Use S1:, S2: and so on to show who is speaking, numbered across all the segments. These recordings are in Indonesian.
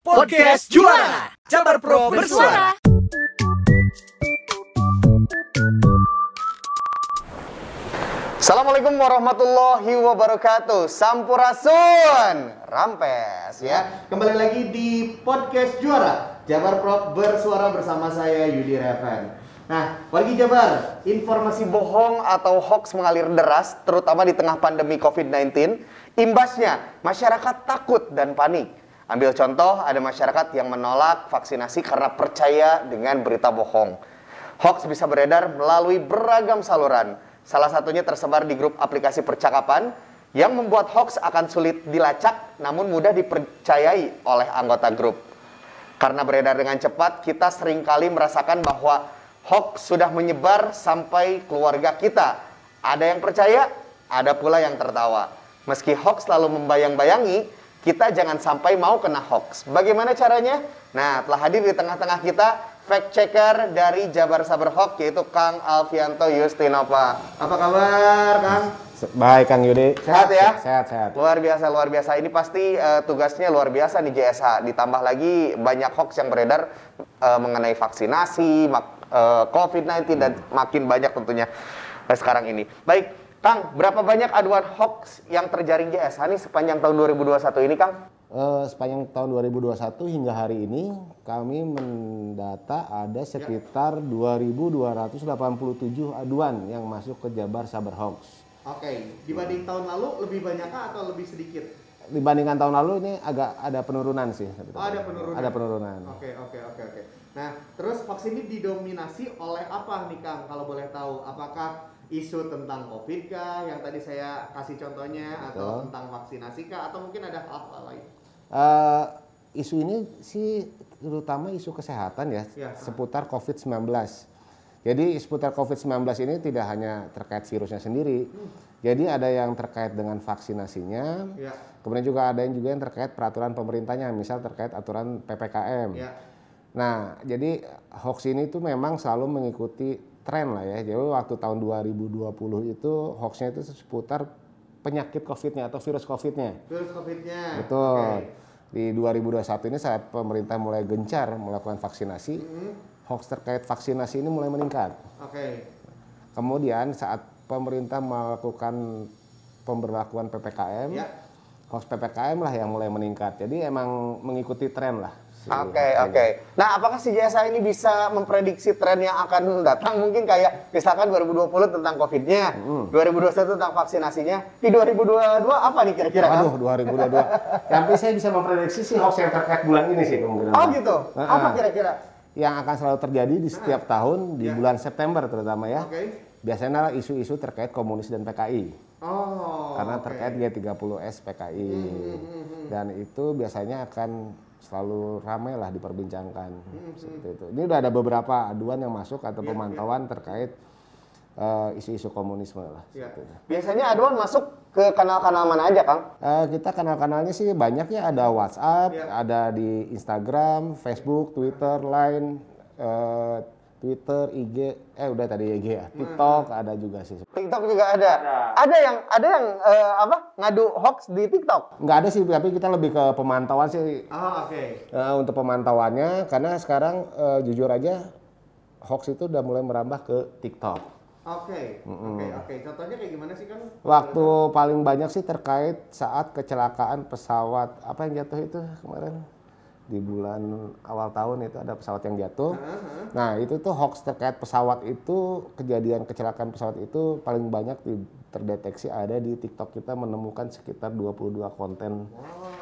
S1: Podcast Juara Jabar Pro bersuara.
S2: Assalamualaikum warahmatullahi wabarakatuh. Sampurasun, rampes ya. Kembali lagi di Podcast Juara Jabar Pro bersuara bersama saya Yudi Revan. Nah, wargi Jabar, informasi bohong atau hoax mengalir deras terutama di tengah pandemi COVID-19. Imbasnya, masyarakat takut dan panik. Ambil contoh, ada masyarakat yang menolak vaksinasi karena percaya dengan berita bohong. Hoax bisa beredar melalui beragam saluran. Salah satunya tersebar di grup aplikasi percakapan yang membuat hoax akan sulit dilacak namun mudah dipercayai oleh anggota grup. Karena beredar dengan cepat, kita seringkali merasakan bahwa hoax sudah menyebar sampai keluarga kita. Ada yang percaya, ada pula yang tertawa. Meski hoax selalu membayang-bayangi, kita jangan sampai mau kena hoax. Bagaimana caranya? Nah, telah hadir di tengah-tengah kita fact checker dari Jabar Sabar Hoax, yaitu Kang Alfianto Yustinova. Apa kabar, Kang?
S3: Baik, Kang Yudi.
S2: Sehat ya?
S3: Sehat.
S2: Luar biasa, luar biasa. Ini pasti tugasnya luar biasa nih JSH. Ditambah lagi banyak hoax yang beredar mengenai vaksinasi, COVID-19 dan makin banyak tentunya sekarang ini. Baik. Kang, berapa banyak aduan hoax yang terjaring JSH nih sepanjang tahun 2021 ini, Kang?
S3: Sepanjang tahun 2021 hingga hari ini, kami mendata ada sekitar 2.287 aduan yang masuk ke Jabar Sabar Hoax.
S2: Oke, dibanding tahun lalu lebih banyakkah atau lebih sedikit?
S3: Dibandingkan tahun lalu ini agak ada penurunan sih.
S2: Oh, ada penurunan? Ada penurunan. Oke. Nah, terus hoax ini didominasi oleh apa nih, Kang? Kalau boleh tahu, apakah isu tentang COVID kah yang tadi saya kasih contohnya, atau tentang vaksinasi kah, atau mungkin ada hal-hal lain?
S3: Isu ini sih terutama isu kesehatan ya seputar COVID-19. Jadi seputar COVID-19 ini tidak hanya terkait virusnya sendiri, jadi ada yang terkait dengan vaksinasinya, kemudian juga ada yang terkait peraturan pemerintahnya, misal terkait aturan PPKM. Nah, jadi hoax ini tuh memang selalu mengikuti tren lah ya. Jadi waktu tahun 2020 itu hoaxnya itu seputar penyakit COVID-nya atau virus COVID-nya.
S2: Virus COVID-nya.
S3: Betul. Di 2021 ini saat pemerintah mulai gencar melakukan vaksinasi, hoax terkait vaksinasi ini mulai meningkat. Kemudian saat pemerintah melakukan pemberlakuan PPKM, hoax PPKM lah yang mulai meningkat. Jadi emang mengikuti tren lah.
S2: Oke. Nah, apakah si JSH ini bisa memprediksi tren yang akan datang? Mungkin kayak misalkan 2020 tentang COVID-nya, 2021 tentang vaksinasinya, di 2022 apa nih kira-kira?
S3: Aduh, 2022. Tapi saya bisa memprediksi sih hoax yang terkait bulan ini sih kemungkinan.
S2: Oh gitu? Apa kira-kira?
S3: Yang akan selalu terjadi di setiap tahun di bulan September terutama ya. Biasanya isu-isu terkait komunis dan PKI. Karena terkait G30S PKI. Dan itu biasanya akan selalu ramai lah diperbincangkan. Seperti itu. Ini udah ada beberapa aduan yang masuk atau pemantauan terkait isu-isu komunisme lah.
S2: Biasanya aduan masuk ke kanal-kanal mana aja, Kang?
S3: Kita kanal-kanalnya sih banyak ya, ada WhatsApp, ada di Instagram, Facebook, Twitter, Line, Twitter, IG, udah tadi IG ya, TikTok ada juga sih.
S2: TikTok juga ada. Ada yang ngadu hoax di TikTok?
S3: Nggak ada sih, tapi kita lebih ke pemantauan sih. Untuk pemantauannya, karena sekarang jujur aja hoax itu udah mulai merambah ke TikTok.
S2: Oke. Contohnya kayak gimana sih, Kang?
S3: Waktu paling banyak sih terkait saat kecelakaan pesawat apa yang jatuh itu kemarin di bulan awal tahun itu ada pesawat yang jatuh. Nah, itu tuh hoax terkait pesawat itu, kejadian kecelakaan pesawat itu paling banyak terdeteksi ada di TikTok. Kita menemukan sekitar 22 konten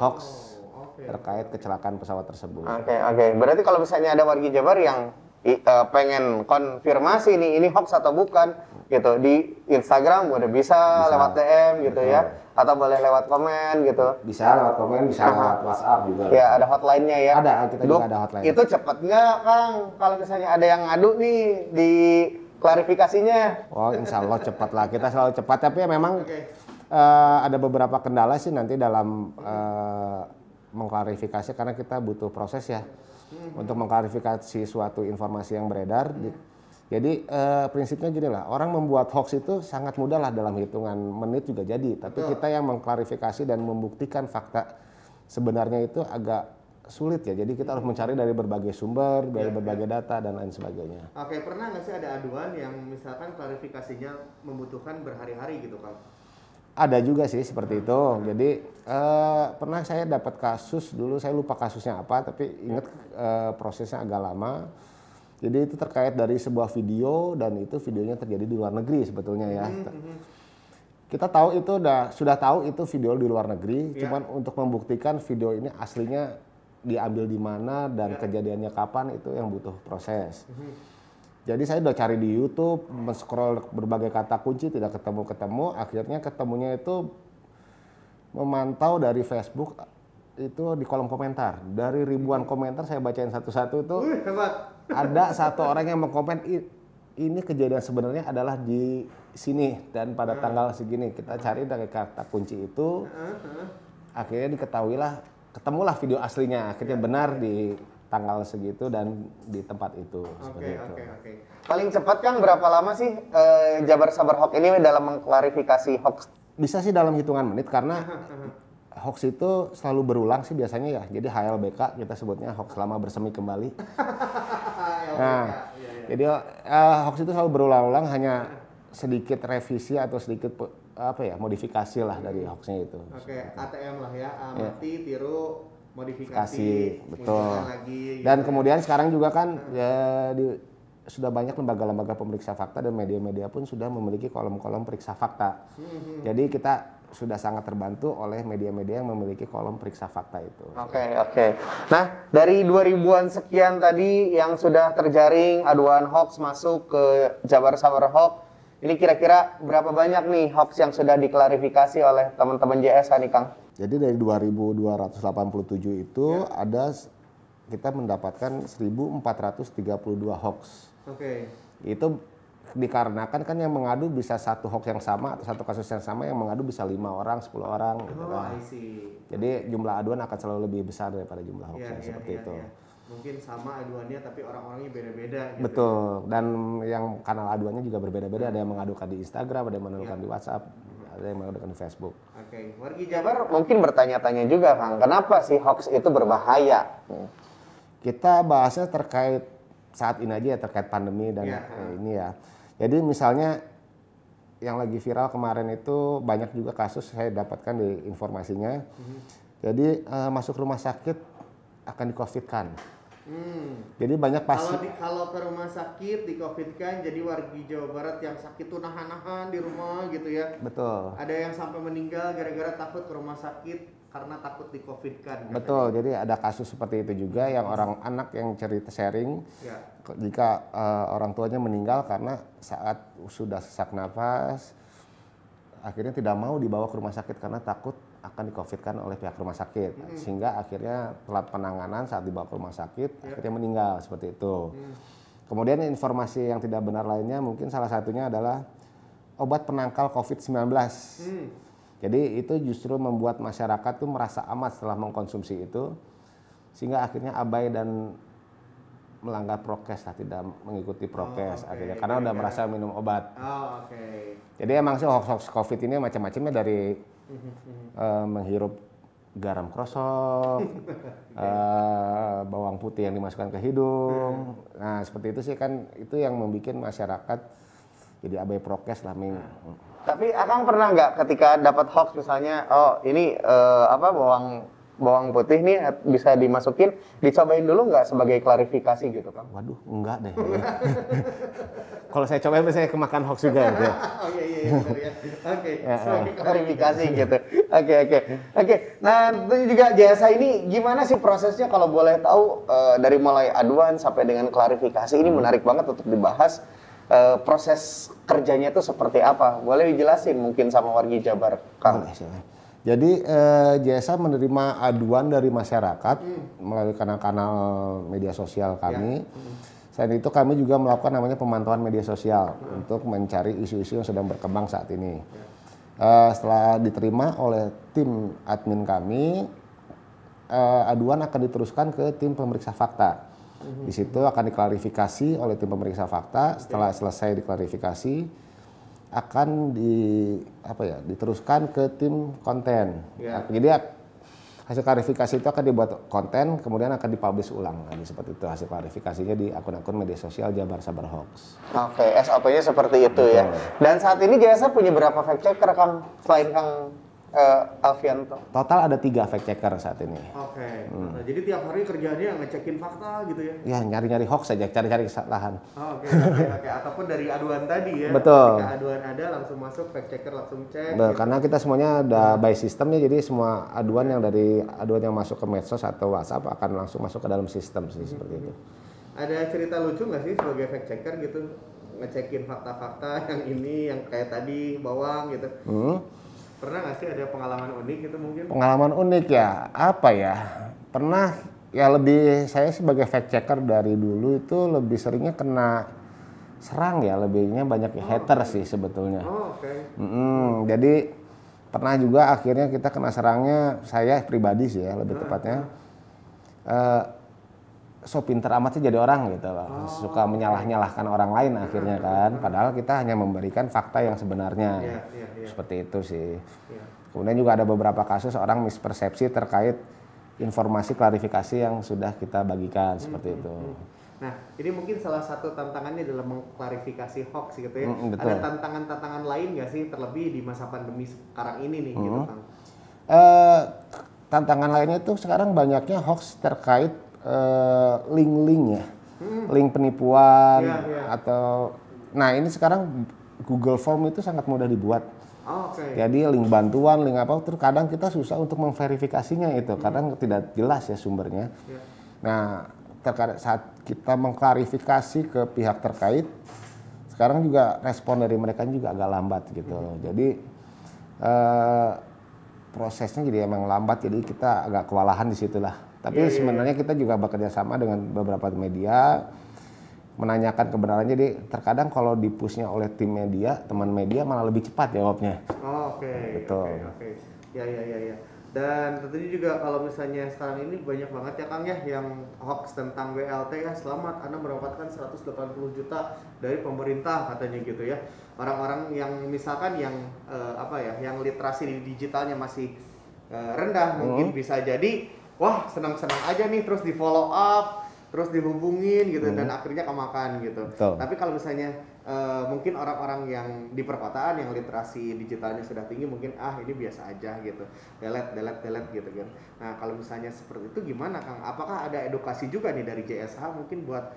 S3: hoax terkait kecelakaan pesawat tersebut.
S2: Oke. Berarti kalau misalnya ada wargi Jabar yang pengen konfirmasi nih ini hoax atau bukan gitu, di Instagram udah bisa lewat DM gitu ya, atau boleh lewat komen gitu.
S3: Bisa lewat komen, bisa lewat WhatsApp juga.
S2: Ya, ada hotline-nya ya.
S3: Ada, kita juga ada hotline.
S2: Itu cepet nggak, Kang? Kalau misalnya ada yang ngadu nih di klarifikasinya?
S3: Oh, insya Allah cepat lah. Kita selalu cepat, tapi ya memang ada beberapa kendala sih nanti dalam mengklarifikasi, karena kita butuh proses ya untuk mengklarifikasi suatu informasi yang beredar. Jadi prinsipnya gini lah, orang membuat hoax itu sangat mudah lah, dalam hitungan menit juga jadi. Tapi kita yang mengklarifikasi dan membuktikan fakta sebenarnya itu agak sulit ya. Jadi kita harus mencari dari berbagai sumber, dari berbagai data dan lain sebagainya.
S2: Oke, pernah nggak sih ada aduan yang misalkan klarifikasinya membutuhkan berhari-hari gitu, Kang?
S3: Ada juga sih seperti itu. Jadi pernah saya dapat kasus dulu, saya lupa kasusnya apa, tapi ingat prosesnya agak lama. Jadi itu terkait dari sebuah video dan itu videonya terjadi di luar negeri sebetulnya ya. Kita tahu itu sudah tahu itu video di luar negeri, cuman untuk membuktikan video ini aslinya diambil di mana dan kejadiannya kapan itu yang butuh proses. Jadi saya udah cari di YouTube, men-scroll berbagai kata kunci tidak ketemu-ketemu, akhirnya ketemunya itu memantau dari Facebook itu di kolom komentar. Dari ribuan komentar saya bacain satu-satu itu ada satu orang yang mengkomen ini kejadian sebenarnya adalah di sini dan pada tanggal segini. Kita cari dari kata kunci itu, akhirnya ketemulah video aslinya. Akhirnya benar di tanggal segitu dan di tempat itu.
S2: Oke. Paling cepat Kang berapa lama sih Jabar Sabar Hoax ini dalam mengklarifikasi hoax?
S3: Bisa sih dalam hitungan menit karena hoax itu selalu berulang sih biasanya ya. Jadi HLBK kita sebutnya hoax lama bersemi kembali. Nah, jadi hoax itu selalu berulang-ulang, hanya sedikit revisi atau sedikit modifikasi lah dari hoaxnya itu.
S2: Oke, ATM lah ya, amati, tiru, modifikasi,
S3: betul.
S2: Lagi,
S3: dan kemudian sekarang juga kan sudah banyak lembaga-lembaga pemeriksa fakta dan media-media pun sudah memiliki kolom-kolom periksa fakta. Jadi kita sudah sangat terbantu oleh media-media yang memiliki kolom periksa fakta itu.
S2: Oke. Nah, dari 2000-an sekian tadi yang sudah terjaring aduan hoax masuk ke Jabar Sabar Hoax, ini kira-kira berapa banyak nih hoax yang sudah diklarifikasi oleh teman-teman JSA nih, Kang?
S3: Jadi dari 2.287 itu ada kita mendapatkan 1.432 hoax.
S2: Oke.
S3: Itu dikarenakan kan yang mengadu bisa satu hoax yang sama atau satu kasus yang sama yang mengadu bisa 5 orang, 10 orang gitu kan. Jadi jumlah aduan akan selalu lebih besar daripada jumlah hoaxnya seperti itu.
S2: Mungkin sama aduannya tapi orang-orangnya beda-beda gitu.
S3: Betul. Dan yang kanal aduannya juga berbeda-beda, ada yang mengadukan di Instagram, ada yang mengadukan di WhatsApp, ada yang mengadukan di Facebook.
S2: Oke. Wargi Jabar mungkin bertanya-tanya juga, Kang, kenapa sih hoax itu berbahaya?
S3: Kita bahasnya terkait saat ini aja ya, terkait pandemi dan ini ya. Jadi misalnya yang lagi viral kemarin itu banyak juga kasus saya dapatkan di informasinya. Jadi masuk rumah sakit akan di-COVID-kan. Jadi banyak pasien.
S2: Kalau ke rumah sakit di-COVID-kan, jadi wargi Jawa Barat yang sakit tuh nahan-nahan di rumah gitu ya.
S3: Betul.
S2: Ada yang sampai meninggal gara-gara takut ke rumah sakit karena takut di-COVID-kan.
S3: Betul. Jadi ada kasus seperti itu juga yang orang anak yang cerita sharing. Jika orang tuanya meninggal karena saat sudah sesak nafas, akhirnya tidak mau dibawa ke rumah sakit karena takut akan di-COVID-kan oleh pihak rumah sakit. Sehingga akhirnya telat penanganan saat dibawa ke rumah sakit, akhirnya meninggal seperti itu. Kemudian informasi yang tidak benar lainnya mungkin salah satunya adalah obat penangkal COVID-19. Jadi itu justru membuat masyarakat tuh merasa aman setelah mengkonsumsi itu, sehingga akhirnya abai dan melanggar prokes lah, tidak mengikuti prokes akhirnya karena udah merasa minum obat. Jadi emang sih hoax COVID ini macam-macamnya dari menghirup garam krosok, bawang putih yang dimasukkan ke hidung. Nah seperti itu sih kan, itu yang membuat masyarakat jadi abai prokes lah.
S2: Tapi Akang pernah nggak ketika dapat hoax misalnya, ini bawang putih nih bisa dimasukin, dicobain dulu nggak sebagai klarifikasi gitu, Kang?
S3: Waduh, enggak deh. Kalau saya cobain saya kemakan hoax juga gitu.
S2: Iya, benar ya. Oke, sebagai klarifikasi gitu. Oke. Nah, itu juga JSA ini gimana sih prosesnya kalau boleh tahu, dari mulai aduan sampai dengan klarifikasi ini menarik banget untuk dibahas. Proses kerjanya itu seperti apa? Boleh dijelasin mungkin sama wargi Jabar, Kang?
S3: Jadi JSA menerima aduan dari masyarakat melalui kanal-kanal media sosial kami. Selain itu kami juga melakukan namanya pemantauan media sosial untuk mencari isu-isu yang sedang berkembang saat ini. Setelah diterima oleh tim admin kami, aduan akan diteruskan ke tim pemeriksa fakta. Di situ akan diklarifikasi oleh tim pemeriksa fakta. Setelah selesai diklarifikasi, akan diteruskan ke tim konten. Jadi Hasil klarifikasi itu akan dibuat konten, kemudian akan dipublish ulang. Nah, seperti itu hasil klarifikasinya di akun-akun media sosial Jabar Sabar Hoax.
S2: Oke, SOP-nya seperti itu. Betul. Ya. Dan saat ini JSA punya berapa fact checker, Kang? Selain Kang Alfianto?
S3: Total ada 3 fact checker saat ini.
S1: Oke. Nah, jadi tiap hari kerjaannya ngecekin fakta gitu ya?
S3: Ya, nyari-nyari hoax saja, cari-cari kesalahan.
S1: Oke. Ataupun dari aduan tadi ya?
S3: Betul.
S1: Ketika aduan ada langsung masuk, fact checker langsung cek.
S3: Gitu. Karena kita semuanya ada by sistemnya, jadi semua aduan yang masuk ke medsos atau WhatsApp akan langsung masuk ke dalam sistem sih, seperti itu.
S1: Ada cerita lucu nggak sih sebagai fact checker gitu? Ngecekin fakta-fakta yang ini, yang kayak tadi, bawang gitu. Pernah nggak sih ada pengalaman unik gitu mungkin?
S3: Pengalaman unik ya, apa ya? Pernah ya, saya sebagai fact checker dari dulu itu lebih seringnya kena serang ya, lebihnya banyak hater sih sebetulnya. Jadi pernah juga akhirnya kita kena serangnya, saya pribadi sih ya lebih tepatnya. So pinter amat sih jadi orang gitu loh, suka menyalah-nyalahkan orang lain akhirnya kan, padahal kita hanya memberikan fakta yang sebenarnya. Seperti itu sih. Kemudian juga ada beberapa kasus orang mispersepsi terkait informasi klarifikasi yang sudah kita bagikan, seperti itu.
S1: Nah, ini mungkin salah satu tantangannya dalam mengklarifikasi hoax gitu ya. Ada tantangan-tantangan lain nggak sih, terlebih di masa pandemi sekarang ini nih gitu Kang?
S3: Tantangan lainnya itu sekarang banyaknya hoax terkait link-link ya, link penipuan atau, nah ini sekarang Google Form itu sangat mudah dibuat. Jadi link bantuan, link apa, terkadang kita susah untuk memverifikasinya itu, kadang tidak jelas ya sumbernya. Nah, terkadang saat kita mengklarifikasi ke pihak terkait, sekarang juga respon dari mereka juga agak lambat gitu. Jadi prosesnya jadi emang lambat, jadi kita agak kewalahan di situlah. Tapi sebenarnya kita juga bekerja sama dengan beberapa media, menanyakan kebenarannya. Jadi terkadang kalau di-push-nya oleh tim media, teman media malah lebih cepat jawabnya. Betul.
S1: Ya. Dan tentunya juga kalau misalnya sekarang ini banyak banget ya Kang ya yang hoax tentang BLT ya, selamat Anda mendapatkan 180 juta dari pemerintah katanya gitu ya. Orang-orang yang misalkan yang yang literasi di digitalnya masih rendah, mungkin bisa jadi wah senang-senang aja nih, terus di follow up, terus dihubungin gitu, dan akhirnya kemakan gitu. Tapi kalau misalnya mungkin orang-orang yang di perkotaan yang literasi digitalnya sudah tinggi, mungkin ini biasa aja gitu, delete gitu kan. Nah kalau misalnya seperti itu gimana Kang? Apakah ada edukasi juga nih dari JSH mungkin buat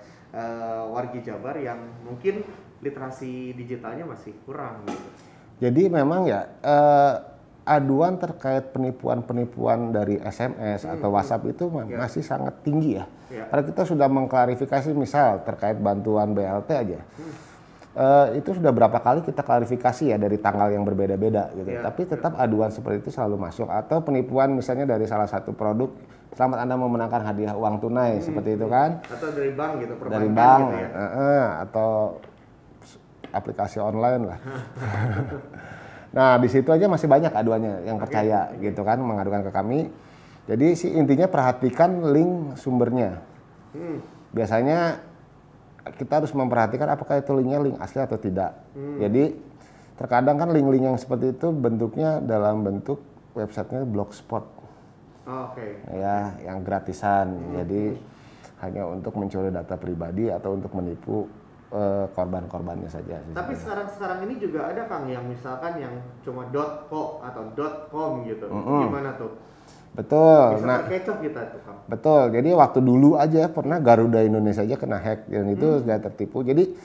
S1: wargi Jabar yang mungkin literasi digitalnya masih kurang gitu?
S3: Jadi memang ya aduan terkait penipuan-penipuan dari SMS atau WhatsApp itu masih sangat tinggi ya. Karena kita sudah mengklarifikasi misal terkait bantuan BLT aja. Itu sudah berapa kali kita klarifikasi ya dari tanggal yang berbeda-beda gitu. Tapi tetap aduan seperti itu selalu masuk. Atau penipuan misalnya dari salah satu produk, selamat Anda memenangkan hadiah uang tunai seperti itu kan.
S1: Atau dari bank gitu, perbankan
S3: dari bank
S1: gitu ya.
S3: Atau aplikasi online lah. Nah, di situ aja masih banyak aduannya yang percaya gitu kan, mengadukan ke kami. Jadi sih intinya perhatikan link sumbernya. Biasanya kita harus memperhatikan apakah itu linknya link asli atau tidak. Jadi terkadang kan link-link yang seperti itu bentuknya dalam bentuk websitenya blogspot. Ya, yang gratisan. Jadi hanya untuk mencuri data pribadi atau untuk menipu korban-korbannya saja.
S1: Tapi sekarang ini juga ada Kang yang misalkan yang cuma .co atau .com gitu. Gimana tuh?
S3: Betul.
S1: Bisa terkecoh kita tuh Kang.
S3: Betul. Jadi waktu dulu aja pernah Garuda Indonesia aja kena hack dan itu sudah tertipu. Jadi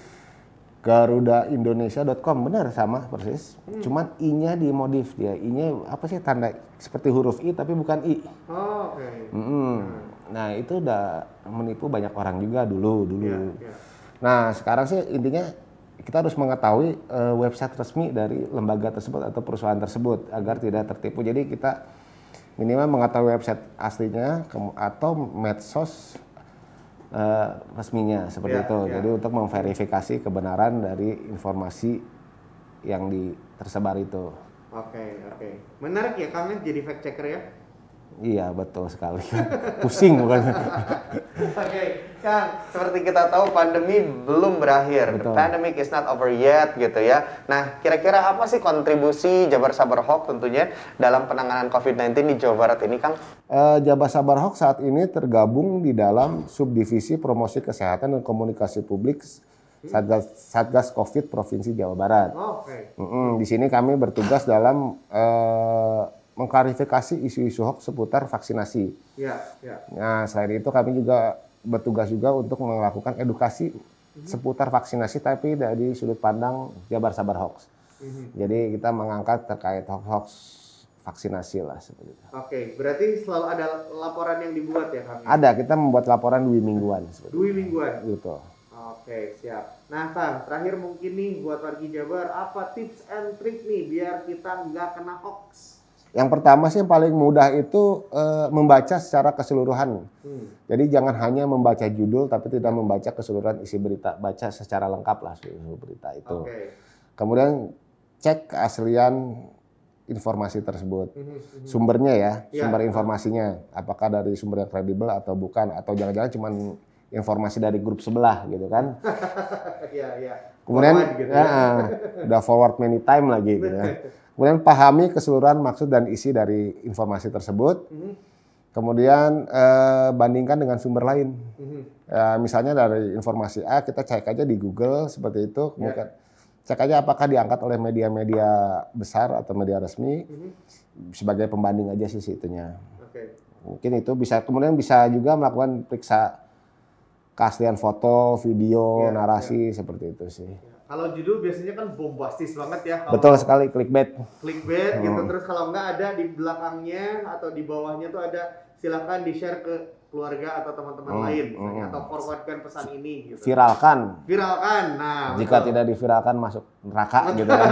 S3: garudaindonesia.com benar sama persis. Cuman i-nya dimodif dia. I-nya apa sih, tanda seperti huruf i tapi bukan i. Nah, itu udah menipu banyak orang juga dulu. Nah, sekarang sih intinya kita harus mengetahui website resmi dari lembaga tersebut atau perusahaan tersebut agar tidak tertipu. Jadi kita minimal mengetahui website aslinya atau medsos resminya seperti itu. Jadi untuk memverifikasi kebenaran dari informasi yang tersebar itu.
S1: Oke. Menarik ya Kang jadi fact checker ya?
S3: Iya, betul sekali. Pusing bukan?
S1: Oke.
S2: Kang, seperti kita tahu pandemi belum berakhir.
S3: Betul.
S2: The pandemic is not over yet gitu ya. Nah, kira-kira apa sih kontribusi Jabar Sabar Hoax tentunya dalam penanganan COVID-19 di Jawa Barat ini, Kang?
S3: Jabar Sabar Hoax saat ini tergabung di dalam subdivisi promosi kesehatan dan komunikasi publik Satgas COVID Provinsi Jawa Barat.
S1: Oke.
S3: Di sini kami bertugas dalam mengklarifikasi isu-isu hoax seputar vaksinasi.
S1: Ya, ya.
S3: Nah, selain itu kami juga bertugas juga untuk melakukan edukasi seputar vaksinasi tapi dari sudut pandang Jabar Sabar Hoax. Jadi kita mengangkat terkait hoax vaksinasi lah seperti itu.
S1: Oke, berarti selalu ada laporan yang dibuat ya Kang?
S3: Ada, kita membuat laporan 2 mingguan.
S1: Dua mingguan?
S3: Gitu.
S1: Oke, siap. Nah Kang, terakhir mungkin nih buat warga Jabar, apa tips and trick nih biar kita nggak kena hoax?
S3: Yang pertama sih yang paling mudah itu membaca secara keseluruhan. Jadi jangan hanya membaca judul tapi tidak membaca keseluruhan isi berita. Baca secara lengkap lah seluruh berita itu.
S1: Oke.
S3: Kemudian cek keaslian informasi tersebut. Sumbernya ya, sumber informasinya. Apakah dari sumber yang kredibel atau bukan. Atau jangan-jangan cuma informasi dari grup sebelah gitu kan.
S1: Iya.
S3: Kemudian
S1: gitu
S3: udah forward many time lagi gitu ya. Kemudian pahami keseluruhan maksud dan isi dari informasi tersebut. Kemudian bandingkan dengan sumber lain. Misalnya dari informasi A kita cek aja di Google seperti itu. Kemudian cek aja apakah diangkat oleh media-media besar atau media resmi. Sebagai pembanding aja sih itunya. Mungkin itu bisa. Kemudian bisa juga melakukan periksa keaslian foto, video, narasi seperti itu sih.
S1: Kalau judul biasanya kan bombastis banget ya.
S3: Betul sekali, clickbait.
S1: Clickbait gitu, terus kalau nggak ada di belakangnya atau di bawahnya tuh ada silakan di-share ke keluarga atau teman-teman lain misalnya, atau forwardkan pesan ini gitu.
S3: Viralkan.
S1: Nah,
S3: jika tidak diviralkan masuk neraka gitu kan.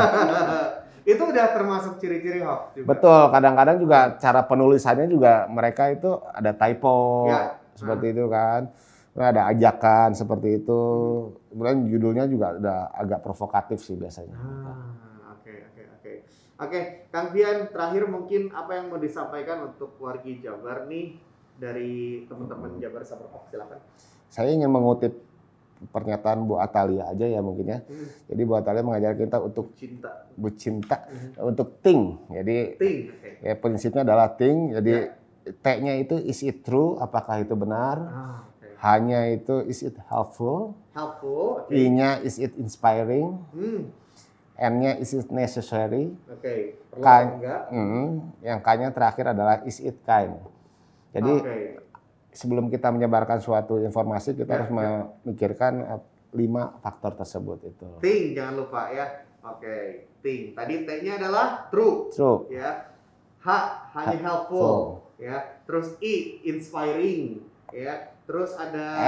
S1: Itu udah termasuk ciri-ciri hoax juga.
S3: Betul, kadang-kadang juga cara penulisannya juga mereka itu ada typo seperti itu kan. Ada ajakan seperti itu. Kemudian judulnya juga udah agak provokatif sih biasanya.
S1: Oke, Kang Fian, terakhir mungkin apa yang mau disampaikan untuk wargi Jabar nih dari teman-teman Jabar Sabar Hoax, silakan.
S3: Saya ingin mengutip pernyataan Bu Atalia aja ya mungkin ya. Jadi Bu Atalia mengajar kita untuk cinta, untuk think. Jadi ya prinsipnya adalah think. Jadi T-nya itu is it true, apakah itu benar? H-nya itu is it helpful? I-nya is it inspiring? N-nya is it necessary? Yang K-nya terakhir adalah is it kind. Jadi sebelum kita menyebarkan suatu informasi kita harus memikirkan 5 faktor tersebut itu.
S1: Think jangan lupa ya. Think. Tadi T-nya adalah true. Ya. H-nya helpful. Ya. Terus I inspiring. Ya. Terus ada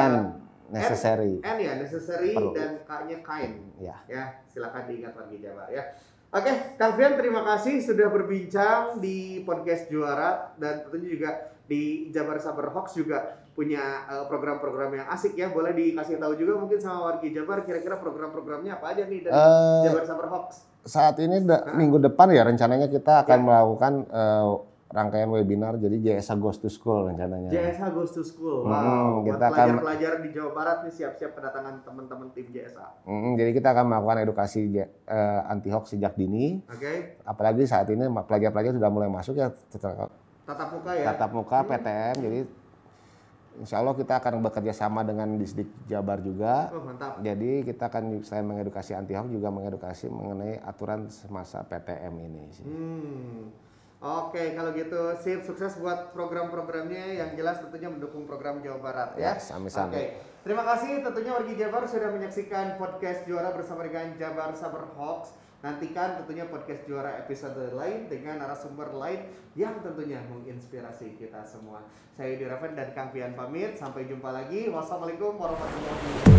S3: necessary.
S1: N ya, necessary. Perlu. Dan K-nya kind. Ya, silakan diingat wargi Jabar ya. Oke, Kang Fian terima kasih sudah berbincang di podcast Juara dan tentunya juga di Jabar Sabar Hoax juga punya program-program yang asik ya. Boleh dikasih tahu juga mungkin sama wargi Jabar kira-kira program-programnya apa aja nih dari Jabar Sabar Hoax?
S3: Saat ini minggu depan ya rencananya kita akan melakukan rangkaian webinar, jadi JSA Goes to School rencananya.
S1: JSA Goes to School, wow. Buat pelajar-pelajar di Jawa Barat nih siap-siap kedatangan teman-teman tim JSA.
S3: Jadi kita akan melakukan edukasi anti hoax sejak dini. Apalagi saat ini pelajar-pelajar sudah mulai masuk ya
S1: tatap muka ya.
S3: Tatap muka PTM, jadi insya Allah kita akan bekerja sama dengan Disdik Jabar juga.
S1: Mantap.
S3: Jadi kita akan selain mengedukasi anti hoax juga mengedukasi mengenai aturan semasa PTM ini sih.
S1: Oke, kalau gitu sip, sukses buat program-programnya yang jelas tentunya mendukung program Jawa Barat ya.
S3: Sami-sami.
S1: Terima kasih tentunya wargi Jabar sudah menyaksikan podcast Juara bersama dengan Jabar Sabar Hoax. Nantikan tentunya podcast Juara episode lain dengan narasumber lain yang tentunya menginspirasi kita semua. Saya Yudi Raven dan Kang Fian pamit, sampai jumpa lagi. Wassalamualaikum warahmatullahi wabarakatuh.